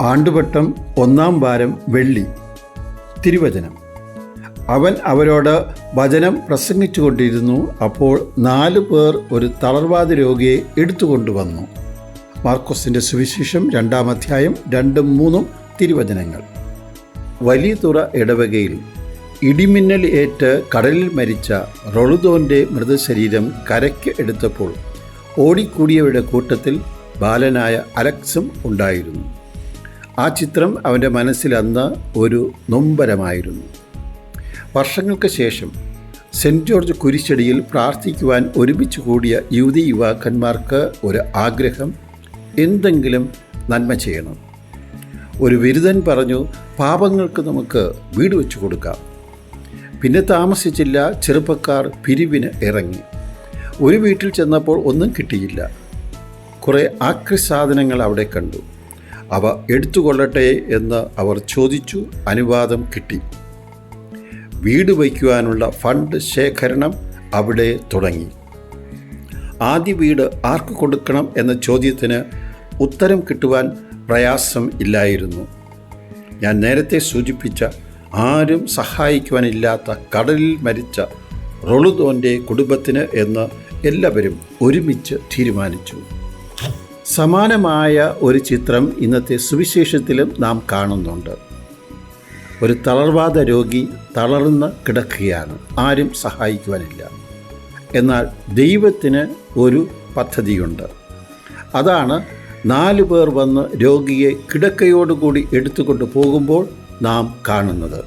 ആണ്ടുവട്ടം 1-ാം വാരം വെള്ളി. തിരുവചനം: അവൻ അവരോട് വചനം പ്രസംഗിച്ചുകൊണ്ടിരുന്നു. അപ്പോൾ 4 പേർ ഒരു തളർവാദ രോഗിയെ എടുത്തുകൊണ്ടുവന്നു. മാർക്കോസിൻ്റെ സുവിശേഷം 2-ാം അധ്യായം 2-3 തിരുവചനങ്ങൾ. വലിയ തുറ ഇടവകയിൽ ഇടിമിന്നൽ ഏറ്റ് കടലിൽ മരിച്ച റൊളുദോൻ്റെ മൃതശരീരം കരയ്ക്ക് എടുത്തപ്പോൾ ഓടിക്കൂടിയവരുടെ കൂട്ടത്തിൽ ബാലനായ അലക്സും ഉണ്ടായിരുന്നു. ആ ചിത്രം അവൻ്റെ മനസ്സിൽ അന്ന് ഒരു നൊമ്പരമായിരുന്നു. വർഷങ്ങൾക്ക് ശേഷം സെൻറ്റ് ജോർജ് കുരിശടിയിൽ പ്രാർത്ഥിക്കുവാൻ ഒരുമിച്ച് കൂടിയ യുവതി യുവാക്കന്മാർക്ക് ഒരു ആഗ്രഹം: എന്തെങ്കിലും നന്മ ചെയ്യണം. ഒരു വിരുദ്ധൻ പറഞ്ഞു, പാപങ്ങൾക്ക് നമുക്ക് വീട് വെച്ചു കൊടുക്കാം. പിന്നെ താമസിച്ചില്ല, ചെറുപ്പക്കാർ പിരിവിന് ഇറങ്ങി. ഒരു വീട്ടിൽ ചെന്നപ്പോൾ ഒന്നും കിട്ടിയില്ല. കുറേ ആക്രി സാധനങ്ങൾ അവിടെ കണ്ടു. അവ എടുത്തുകൊള്ളട്ടെ എന്ന് അവർ ചോദിച്ചു. അനുവാദം കിട്ടി. വീട് വയ്ക്കുവാനുള്ള ഫണ്ട് ശേഖരണം അവിടെ തുടങ്ങി. ആദ്യ വീട് ആർക്ക് കൊടുക്കണം എന്ന ചോദ്യത്തിന് ഉത്തരം കിട്ടുവാൻ പ്രയാസം ഇല്ലായിരുന്നു. ഞാൻ നേരത്തെ സൂചിപ്പിച്ച ആരും സഹായിക്കുവാനില്ലാത്ത കടലിൽ മരിച്ച റൊളുദോൻ്റെ കുടുംബത്തിന് എന്ന് എല്ലാവരും ഒരുമിച്ച് തീരുമാനിച്ചു. സമാനമായ ഒരു ചിത്രം ഇന്നത്തെ സുവിശേഷത്തിലും നാം കാണുന്നുണ്ട്. ഒരു തളർവാദ രോഗി തളർന്ന് കിടക്കുകയാണ്. ആരും സഹായിക്കുവാനില്ല. എന്നാൽ ദൈവത്തിന് ഒരു പദ്ധതിയുണ്ട്. അതാണ് 4 പേർ വന്ന് രോഗിയെ കിടക്കയോടുകൂടി എടുത്തുകൊണ്ട് പോകുമ്പോൾ നാം കാണുന്നത്.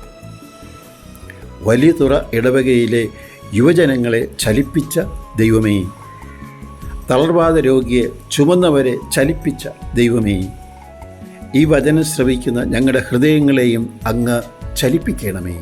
വലിയ തുറ ഇടവകയിലെ യുവജനങ്ങളെ ചലിപ്പിച്ച ദൈവമേ, തളർവാദ രോഗിയെ ചുമന്നവരെ ചലിപ്പിച്ച ദൈവമേ, ഈ വചനം ശ്രവിക്കുന്ന ഞങ്ങളുടെ ഹൃദയങ്ങളെയും അങ്ങ് ചലിപ്പിക്കണമേ.